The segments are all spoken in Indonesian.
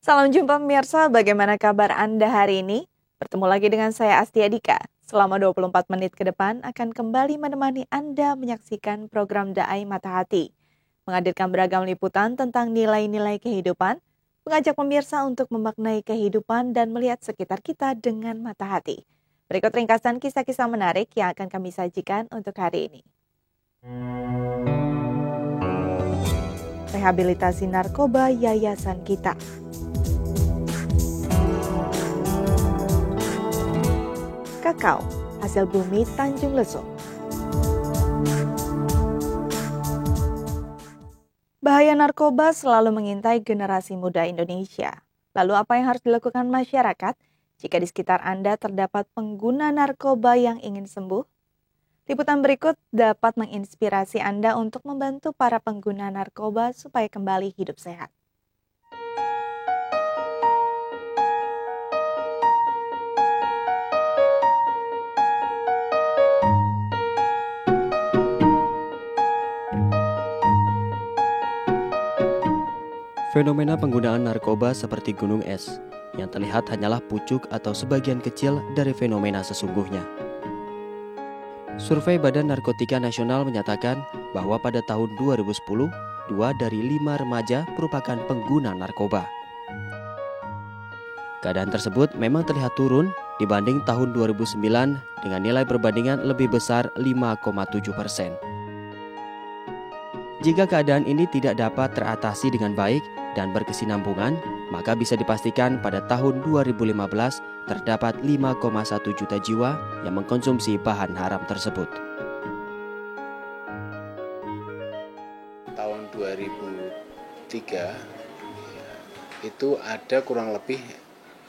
Salam jumpa pemirsa, bagaimana kabar Anda hari ini? Bertemu lagi dengan saya Astia Dika. Selama 24 menit ke depan akan kembali menemani Anda menyaksikan program Daai Mata Hati. Menghadirkan beragam liputan tentang nilai-nilai kehidupan, mengajak pemirsa untuk memaknai kehidupan dan melihat sekitar kita dengan mata hati. Berikut ringkasan kisah-kisah menarik yang akan kami sajikan untuk hari ini. Rehabilitasi narkoba Yayasan Kita. Kakao, hasil bumi Tanjung Lesung. Bahaya narkoba selalu mengintai generasi muda Indonesia. Lalu apa yang harus dilakukan masyarakat jika di sekitar Anda terdapat pengguna narkoba yang ingin sembuh? Liputan berikut dapat menginspirasi Anda untuk membantu para pengguna narkoba supaya kembali hidup sehat. Fenomena penggunaan narkoba seperti gunung es, yang terlihat hanyalah pucuk atau sebagian kecil dari fenomena sesungguhnya. Survei Badan Narkotika Nasional menyatakan bahwa pada tahun 2010, 2 dari 5 remaja merupakan pengguna narkoba. Keadaan tersebut memang terlihat turun dibanding tahun 2009 dengan nilai perbandingan lebih besar 5,7%. Jika keadaan ini tidak dapat teratasi dengan baik dan berkesinambungan, maka bisa dipastikan pada tahun 2015 terdapat 5,1 juta jiwa yang mengkonsumsi bahan haram tersebut. Tahun 2003 itu ada kurang lebih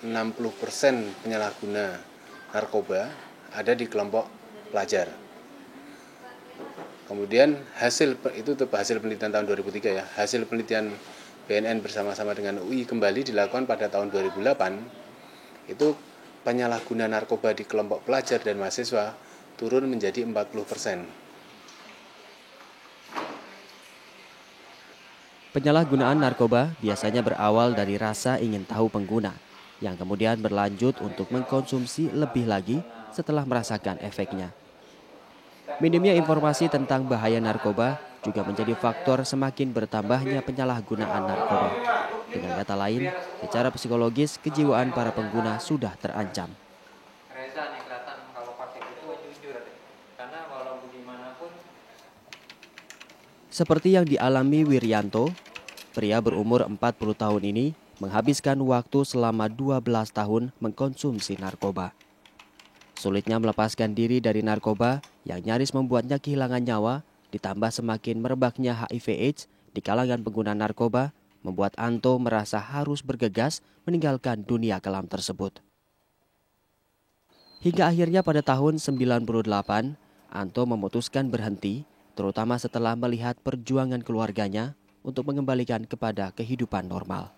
60% penyalahguna narkoba ada di kelompok pelajar. Kemudian hasil penelitian tahun 2003 ya, hasil penelitian BNN bersama-sama dengan UI kembali dilakukan pada tahun 2008. Itu penyalahguna narkoba di kelompok pelajar dan mahasiswa turun menjadi 40%. Penyalahgunaan narkoba biasanya berawal dari rasa ingin tahu pengguna, yang kemudian berlanjut untuk mengkonsumsi lebih lagi setelah merasakan efeknya. Minimnya informasi tentang bahaya narkoba juga menjadi faktor semakin bertambahnya penyalahgunaan narkoba. Dengan kata lain, secara psikologis kejiwaan para pengguna sudah terancam. Seperti yang dialami Wiryanto, pria berumur 40 tahun ini menghabiskan waktu selama 12 tahun mengkonsumsi narkoba. Sulitnya melepaskan diri dari narkoba yang nyaris membuatnya kehilangan nyawa, ditambah semakin merebaknya HIV/AIDS di kalangan pengguna narkoba, membuat Anto merasa harus bergegas meninggalkan dunia kelam tersebut. Hingga akhirnya pada tahun 98, Anto memutuskan berhenti, terutama setelah melihat perjuangan keluarganya untuk mengembalikan kepada kehidupan normal.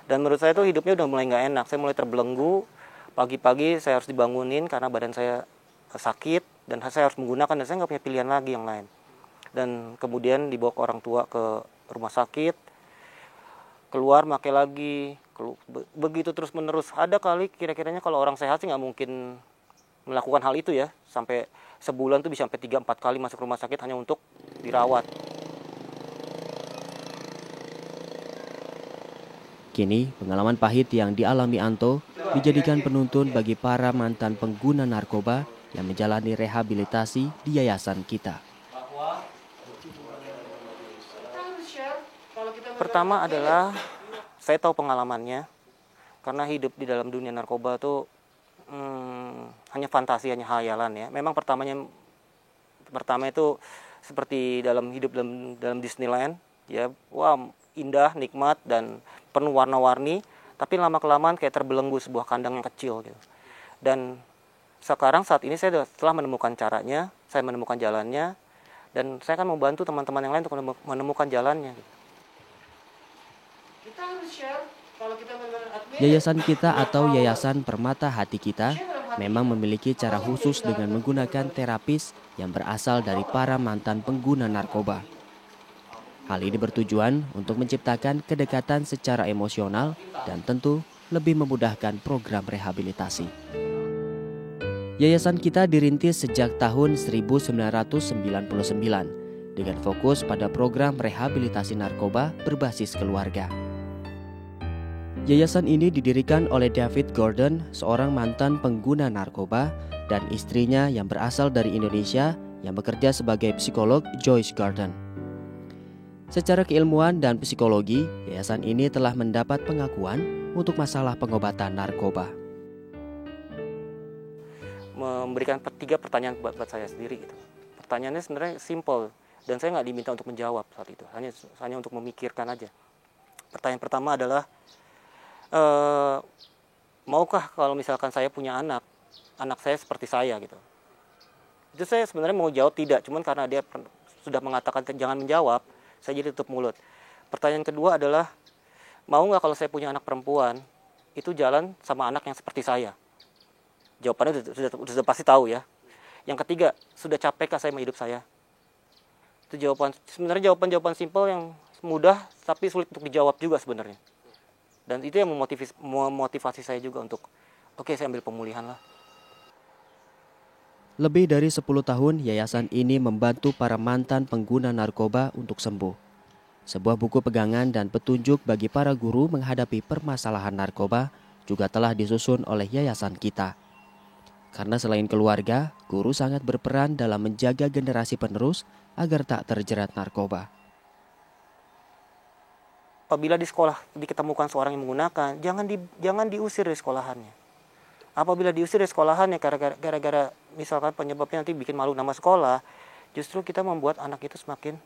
Dan menurut saya itu hidupnya udah mulai nggak enak. Saya mulai terbelenggu. Pagi-pagi saya harus dibangunin karena badan saya sakit. Dan saya harus menggunakan, dan saya nggak punya pilihan lagi yang lain. Dan kemudian dibawa ke orang tua ke rumah sakit. Keluar pakai lagi. Begitu terus menerus. Ada kali kira-kiranya kalau orang sehat sih nggak mungkin melakukan hal itu ya. Sampai sebulan tuh bisa sampai 3-4 kali masuk rumah sakit hanya untuk dirawat. Kini, pengalaman pahit yang dialami Anto dijadikan penuntun bagi para mantan pengguna narkoba yang menjalani rehabilitasi di Yayasan Kita. Pertama adalah saya tahu pengalamannya, karena hidup di dalam dunia narkoba tuh hanya fantasi, hanya hayalan ya. Memang pertama itu seperti hidup dalam Disneyland, ya, wah indah, nikmat dan penuh warna-warni, tapi lama-kelamaan kayak terbelenggu sebuah kandang yang kecil gitu. Dan sekarang saat ini saya telah menemukan caranya, saya menemukan jalannya, dan saya akan membantu teman-teman yang lain untuk menemukan jalannya. Yayasan Kita atau Yayasan Permata Hati Kita memang memiliki cara khusus dengan menggunakan terapis yang berasal dari para mantan pengguna narkoba. Hal ini bertujuan untuk menciptakan kedekatan secara emosional dan tentu lebih memudahkan program rehabilitasi. Yayasan kita dirintis sejak tahun 1999 dengan fokus pada program rehabilitasi narkoba berbasis keluarga. Yayasan ini didirikan oleh David Gordon, seorang mantan pengguna narkoba, dan istrinya yang berasal dari Indonesia yang bekerja sebagai psikolog, Joyce Gordon. Secara keilmuan dan psikologi, yayasan ini telah mendapat pengakuan untuk masalah pengobatan narkoba. Memberikan 3 pertanyaan buat saya sendiri gitu. Pertanyaannya sebenarnya simple dan saya nggak diminta untuk menjawab saat itu, hanya untuk memikirkan aja. Pertanyaan pertama adalah, maukah kalau misalkan saya punya anak saya seperti saya gitu. Itu saya sebenarnya mau jawab tidak, cuman karena dia sudah mengatakan jangan menjawab, saya jadi tutup mulut. Pertanyaan kedua adalah, mau nggak kalau saya punya anak perempuan itu jalan sama anak yang seperti saya? Jawabannya sudah pasti tahu ya. Yang ketiga, sudah capekkah saya sama hidup saya? Itu sebenarnya jawaban simpel yang mudah tapi sulit untuk dijawab juga sebenarnya. Dan itu yang memotivasi saya juga untuk, oke, saya ambil pemulihan lah. Lebih dari 10 tahun, yayasan ini membantu para mantan pengguna narkoba untuk sembuh. Sebuah buku pegangan dan petunjuk bagi para guru menghadapi permasalahan narkoba juga telah disusun oleh yayasan kita. Karena selain keluarga, guru sangat berperan dalam menjaga generasi penerus agar tak terjerat narkoba. Apabila di sekolah diketemukan seorang yang menggunakan, jangan diusir dari sekolahannya. Apabila diusir dari sekolahannya gara-gara misalkan penyebabnya nanti bikin malu nama sekolah, justru kita membuat anak itu semakin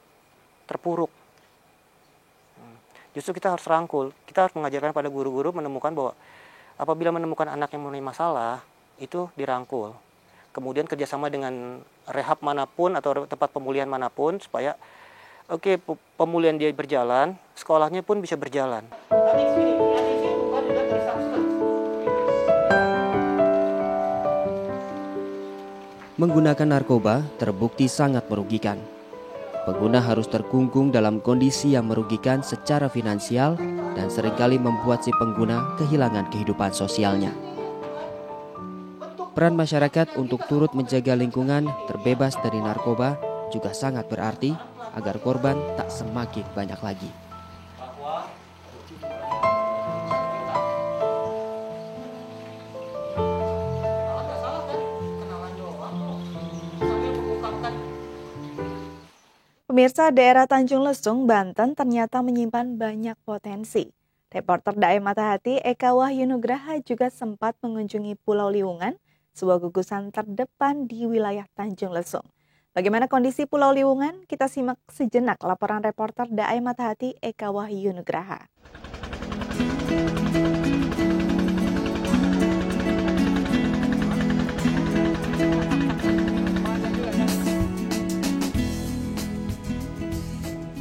terpuruk. Justru kita harus rangkul, kita harus mengajarkan pada guru-guru menemukan bahwa apabila menemukan anak yang mempunyai masalah, itu dirangkul. Kemudian kerjasama dengan rehab manapun atau tempat pemulihan manapun supaya pemulihan dia berjalan, sekolahnya pun bisa berjalan. Menggunakan narkoba terbukti sangat merugikan. Pengguna harus terkungkung dalam kondisi yang merugikan secara finansial dan seringkali membuat si pengguna kehilangan kehidupan sosialnya. Peran masyarakat untuk turut menjaga lingkungan terbebas dari narkoba juga sangat berarti agar korban tak semakin banyak lagi. Pemirsa, daerah Tanjung Lesung, Banten ternyata menyimpan banyak potensi. Reporter Daai Matahati Eka Wahyu Nugraha juga sempat mengunjungi Pulau Liwungan, sebuah gugusan terdepan di wilayah Tanjung Lesung. Bagaimana kondisi Pulau Liwungan? Kita simak sejenak laporan reporter Daai Matahati Eka Wahyu Nugraha.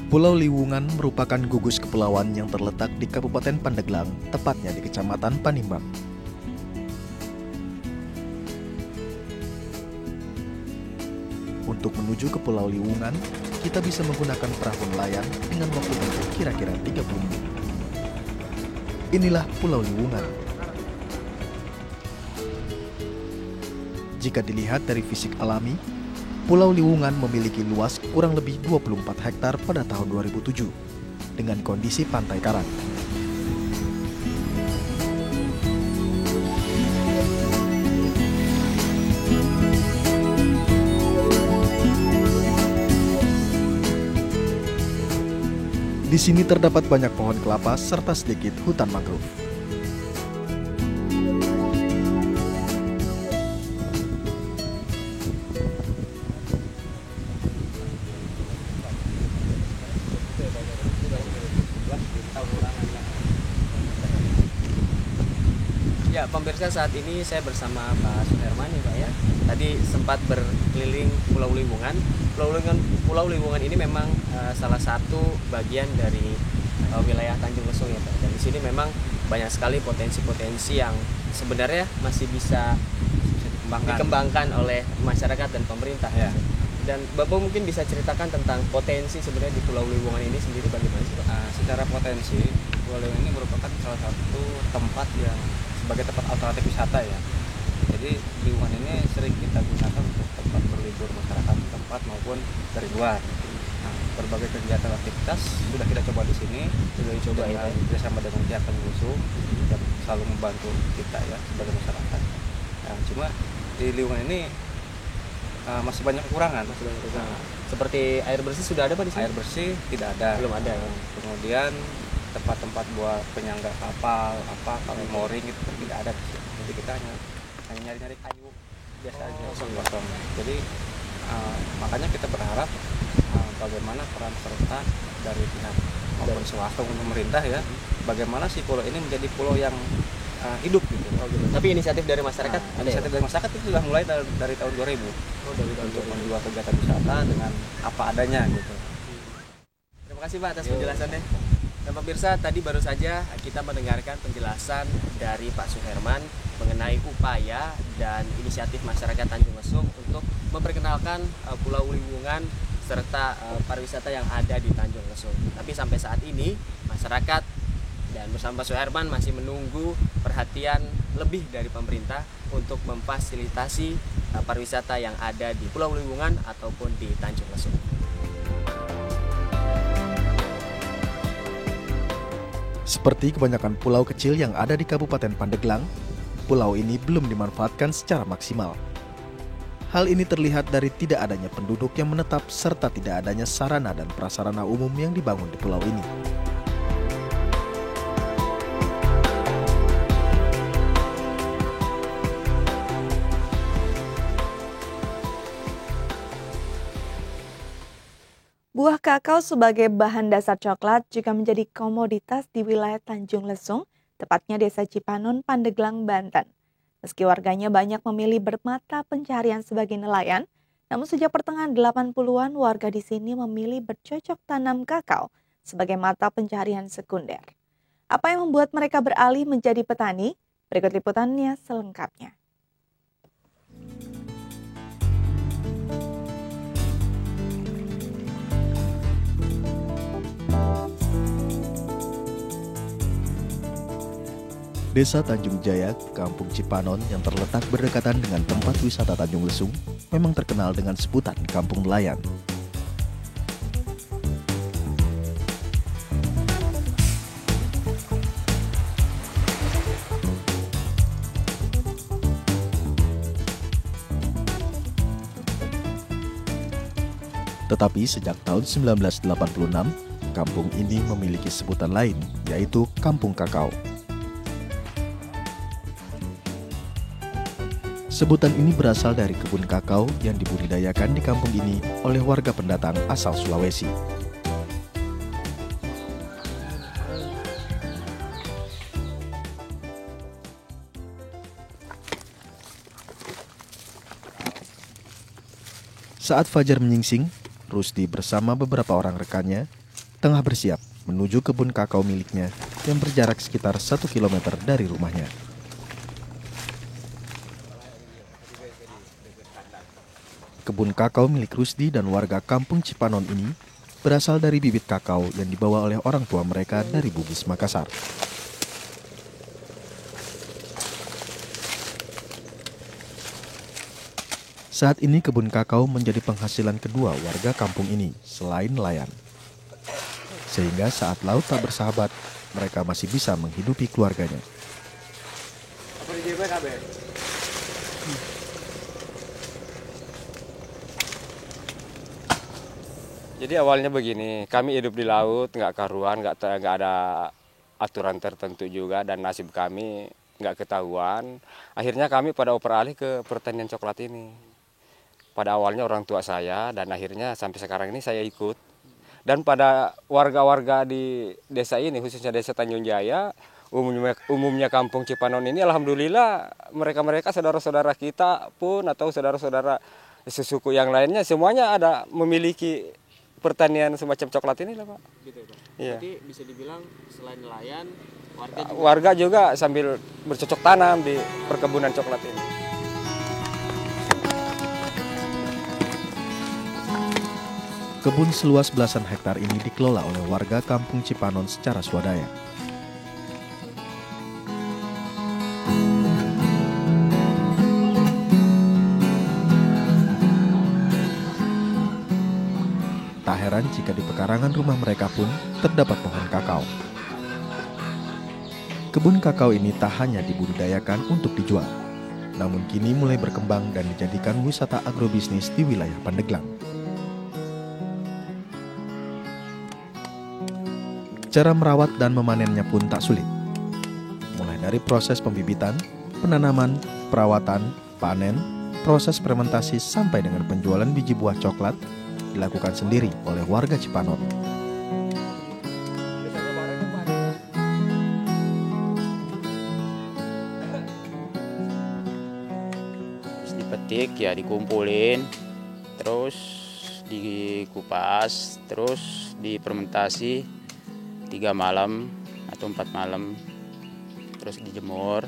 Pulau Liwungan merupakan gugus kepulauan yang terletak di Kabupaten Pandeglang, tepatnya di Kecamatan Panimbang. Untuk menuju ke Pulau Liwungan, kita bisa menggunakan perahu nelayan dengan waktu tempuh kira-kira 30 menit. Inilah Pulau Liwungan. Jika dilihat dari fisik alami, Pulau Liwungan memiliki luas kurang lebih 24 hektar pada tahun 2007 dengan kondisi pantai karang. Di sini terdapat banyak pohon kelapa serta sedikit hutan mangrove. Ya, pemirsa, saat ini saya bersama Pak Suherman ya Pak ya. Tadi sempat berkeliling Pulau Liwungan. Pulau Liwungan ini memang salah satu bagian dari wilayah Tanjung Lesung ya Pak. Dan di sini memang banyak sekali potensi-potensi yang sebenarnya masih bisa dikembangkan oleh masyarakat dan pemerintah. Ya. Dan Bapak mungkin bisa ceritakan tentang potensi sebenarnya di Pulau Liwungan ini sendiri bagaimana sih, Pak? Secara potensi, Pulau Liwungan ini merupakan salah satu tempat yang sebagai tempat alternatif wisata ya. Jadi Liwungan ini sering kita gunakan untuk tempat berlibur masyarakat tempat maupun dari luar. Nah, berbagai kegiatan aktivitas sudah kita coba di sini, Sudah dicoba ya. bersama dengan pihak Tanjung yang selalu membantu kita ya sebagai masyarakat. Nah, cuma di Liwungan ini masih banyak kekurangan. Seperti air bersih sudah ada Pak di sini? Air bersih tidak ada. Belum ada ya. Kemudian tempat-tempat buat penyangga kapal, kalau mooring itu tidak ada. Jadi kita hanya nyari-nyari kayu biasa aja kosong. Jadi makanya kita berharap bagaimana peran serta dari pihak maupun swasta maupun pemerintah ya, bagaimana si pulau ini menjadi pulau yang hidup gitu. Tapi inisiatif dari masyarakat ada Inisiatif dari masyarakat itu sudah mulai dari tahun 2000 untuk menjual kegiatan wisata dengan apa adanya gitu. Terima kasih Pak atas penjelasannya. Dan pemirsa, tadi baru saja kita mendengarkan penjelasan dari Pak Suherman mengenai upaya dan inisiatif masyarakat Tanjung Lesung untuk memperkenalkan Pulau Liwungan serta pariwisata yang ada di Tanjung Lesung. Tapi sampai saat ini masyarakat dan bersama Pak Suherman masih menunggu perhatian lebih dari pemerintah untuk memfasilitasi pariwisata yang ada di Pulau Liwungan ataupun di Tanjung Lesung. Seperti kebanyakan pulau kecil yang ada di Kabupaten Pandeglang, pulau ini belum dimanfaatkan secara maksimal. Hal ini terlihat dari tidak adanya penduduk yang menetap serta tidak adanya sarana dan prasarana umum yang dibangun di pulau ini. Buah kakao sebagai bahan dasar coklat juga menjadi komoditas di wilayah Tanjung Lesung, tepatnya Desa Cipanon, Pandeglang, Banten. Meski warganya banyak memilih bermata pencarian sebagai nelayan, namun sejak pertengahan 80-an warga di sini memilih bercocok tanam kakao sebagai mata pencarian sekunder. Apa yang membuat mereka beralih menjadi petani? Berikut liputannya selengkapnya. Desa Tanjung Jaya, Kampung Cipanon yang terletak berdekatan dengan tempat wisata Tanjung Lesung memang terkenal dengan sebutan Kampung Nelayan. Tetapi sejak tahun 1986, kampung ini memiliki sebutan lain, yaitu Kampung Kakao. Sebutan ini berasal dari kebun kakao yang dibudidayakan di kampung ini oleh warga pendatang asal Sulawesi. Saat fajar menyingsing, Rusdi bersama beberapa orang rekannya tengah bersiap menuju kebun kakao miliknya yang berjarak sekitar 1 km dari rumahnya. Kebun kakao milik Rusdi dan warga Kampung Cipanon ini berasal dari bibit kakao yang dibawa oleh orang tua mereka dari Bugis, Makassar. Saat ini kebun kakao menjadi penghasilan kedua warga kampung ini selain nelayan. Sehingga saat laut tak bersahabat, mereka masih bisa menghidupi keluarganya. Jadi awalnya begini, kami hidup di laut, nggak karuan, nggak ada aturan tertentu juga, dan nasib kami nggak ketahuan. Akhirnya kami pada beralih ke pertanian coklat ini. Pada awalnya orang tua saya, dan akhirnya sampai sekarang ini saya ikut. Dan pada warga-warga di desa ini, khususnya desa Tanjung Jaya, umumnya Kampung Cipanon ini, alhamdulillah mereka-mereka saudara-saudara kita pun atau saudara-saudara sesuku yang lainnya semuanya ada memiliki pertanian semacam coklat ini lah Pak. Gitu Pak. Iya. Berarti bisa dibilang selain nelayan, warga juga sambil bercocok tanam di perkebunan coklat ini. Kebun seluas belasan hektar ini dikelola oleh warga Kampung Cipanon secara swadaya. Tak heran jika di pekarangan rumah mereka pun terdapat pohon kakao. Kebun kakao ini tak hanya dibudidayakan untuk dijual, namun kini mulai berkembang dan dijadikan wisata agrobisnis di wilayah Pandeglang. Cara merawat dan memanennya pun tak sulit. Mulai dari proses pembibitan, penanaman, perawatan, panen, proses fermentasi sampai dengan penjualan biji buah coklat dilakukan sendiri oleh warga Cipanon. Dipetik ya, dikumpulin, terus dikupas, terus difermentasi 3 malam atau 4 malam, terus dijemur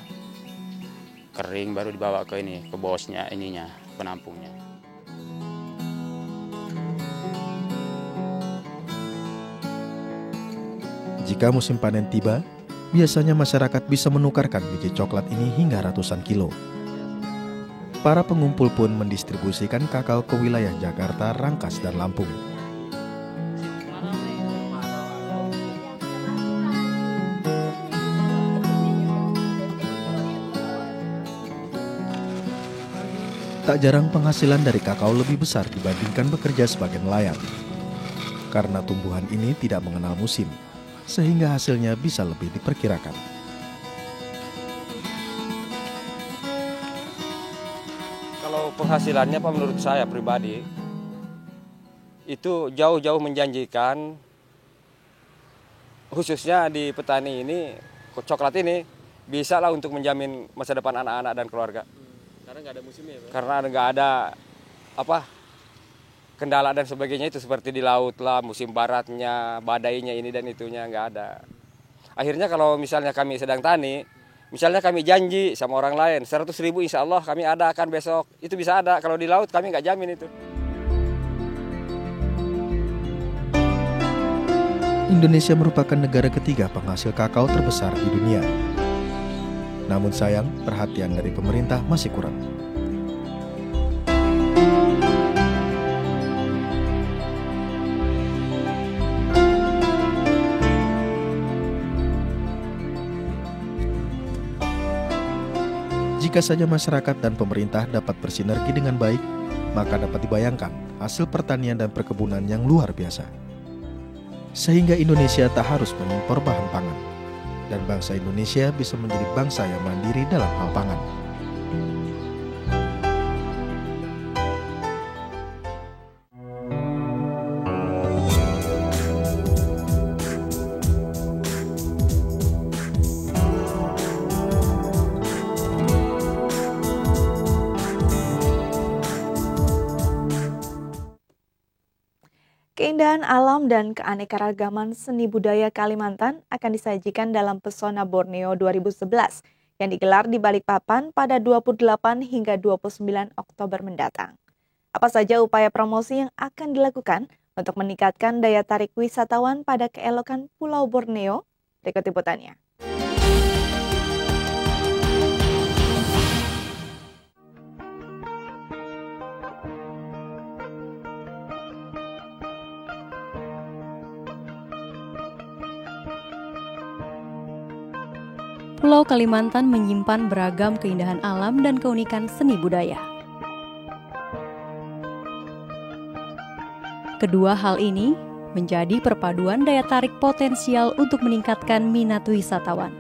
kering, baru dibawa ke bosnya, penampungnya. Jika musim panen tiba, biasanya masyarakat bisa menukarkan biji coklat ini hingga ratusan kilo. Para pengumpul pun mendistribusikan kakao ke wilayah Jakarta, Rangkas, dan Lampung. Tak jarang penghasilan dari kakao lebih besar dibandingkan bekerja sebagai nelayan. Karena tumbuhan ini tidak mengenal musim, sehingga hasilnya bisa lebih diperkirakan. Kalau penghasilannya Pak, menurut saya pribadi itu jauh-jauh menjanjikan, khususnya di petani ini, coklat ini bisa lah untuk menjamin masa depan anak-anak dan keluarga. Karena nggak ada musimnya ya, Pak? Karena nggak ada kendala dan sebagainya, itu seperti di laut lah, musim baratnya, badainya ini dan itunya nggak ada. Akhirnya kalau misalnya kami sedang tani, misalnya kami janji sama orang lain 100.000 insya Allah kami ada akan besok, itu bisa ada. Kalau di laut kami nggak jamin itu. Indonesia merupakan negara ketiga penghasil kakao terbesar di dunia. Namun sayang, perhatian dari pemerintah masih kurang. Jika saja masyarakat dan pemerintah dapat bersinergi dengan baik, maka dapat dibayangkan hasil pertanian dan perkebunan yang luar biasa. Sehingga Indonesia tak harus mengimpor bahan pangan, dan bangsa Indonesia bisa menjadi bangsa yang mandiri dalam hal pangan. Keindahan alam dan keanekaragaman seni budaya Kalimantan akan disajikan dalam Pesona Borneo 2011 yang digelar di Balikpapan pada 28 hingga 29 Oktober mendatang. Apa saja upaya promosi yang akan dilakukan untuk meningkatkan daya tarik wisatawan pada keelokan Pulau Borneo? Berikut liputannya. Pulau Kalimantan menyimpan beragam keindahan alam dan keunikan seni budaya. Kedua hal ini menjadi perpaduan daya tarik potensial untuk meningkatkan minat wisatawan.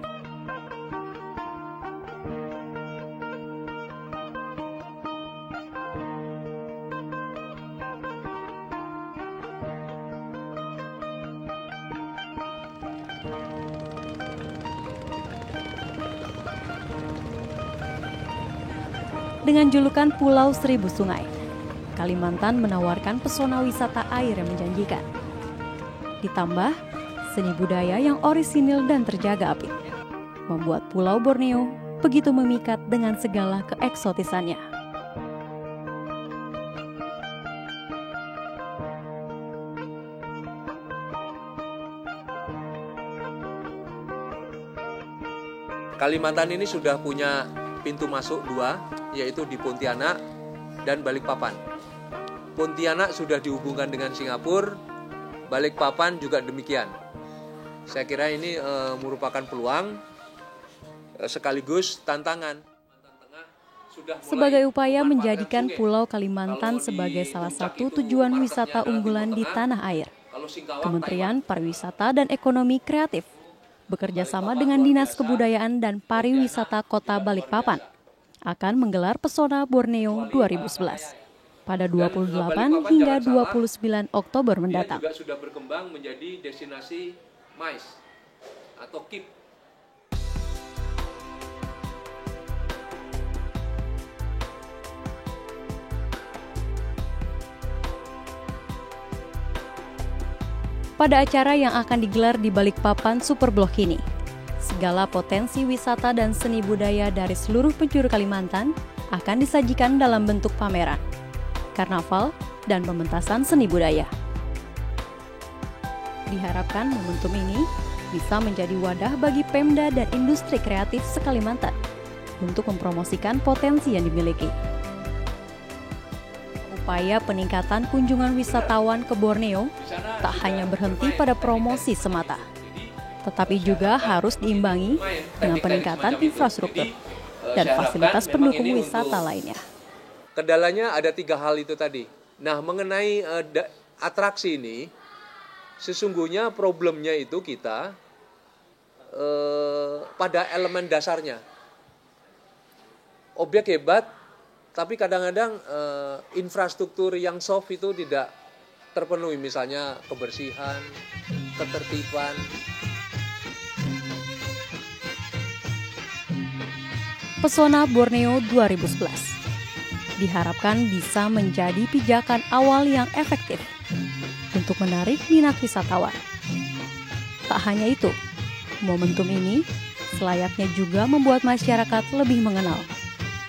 Dengan julukan Pulau Seribu Sungai, Kalimantan menawarkan pesona wisata air yang menjanjikan. Ditambah seni budaya yang orisinil dan terjaga apik, membuat Pulau Borneo begitu memikat dengan segala keeksotisannya. Kalimantan ini sudah punya pintu masuk 2, yaitu di Pontianak dan Balikpapan. Pontianak sudah dihubungkan dengan Singapura, Balikpapan juga demikian. Saya kira ini merupakan peluang sekaligus tantangan. Sebagai upaya menjadikan Pulau Kalimantan sebagai salah satu tujuan wisata unggulan di tanah air, Kementerian Pariwisata dan Ekonomi Kreatif bekerja sama dengan Dinas Kebudayaan dan Pariwisata Kota Balikpapan akan menggelar Pesona Borneo 2011 pada 28 hingga 29 Oktober mendatang. Juga sudah berkembang menjadi destinasi MICE atau KIP. Pada acara yang akan digelar di Balikpapan Superblok ini, segala potensi wisata dan seni budaya dari seluruh penjuru Kalimantan akan disajikan dalam bentuk pameran, karnaval, dan pementasan seni budaya. Diharapkan momentum ini bisa menjadi wadah bagi Pemda dan industri kreatif se-Kalimantan untuk mempromosikan potensi yang dimiliki. Upaya peningkatan kunjungan wisatawan ke Borneo tak hanya berhenti pada promosi semata, tetapi juga harus diimbangi dengan peningkatan infrastruktur dan fasilitas pendukung wisata lainnya. Kendalanya ada 3 hal itu tadi. Nah, mengenai atraksi ini, sesungguhnya problemnya itu kita pada elemen dasarnya. Objek hebat, tapi kadang-kadang infrastruktur yang soft itu tidak terpenuhi, misalnya kebersihan, ketertiban. Pesona Borneo 2011 diharapkan bisa menjadi pijakan awal yang efektif untuk menarik minat wisatawan. Tak hanya itu, momentum ini selayaknya juga membuat masyarakat lebih mengenal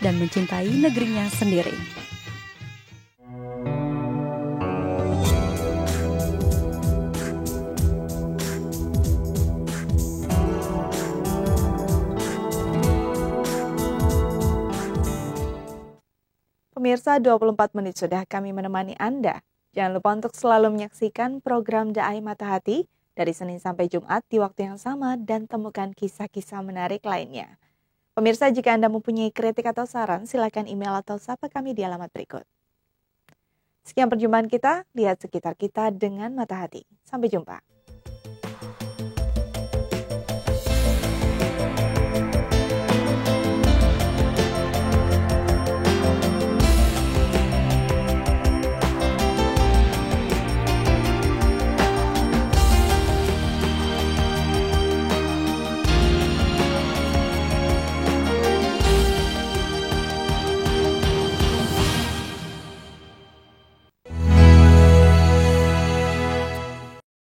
dan mencintai negerinya sendiri. Pemirsa, 24 menit sudah kami menemani Anda. Jangan lupa untuk selalu menyaksikan program Daai Mata Hati dari Senin sampai Jumat di waktu yang sama dan temukan kisah-kisah menarik lainnya. Pemirsa, jika Anda mempunyai kritik atau saran, silakan email atau sapa kami di alamat berikut. Sekian perjumpaan kita, lihat sekitar kita dengan mata hati. Sampai jumpa.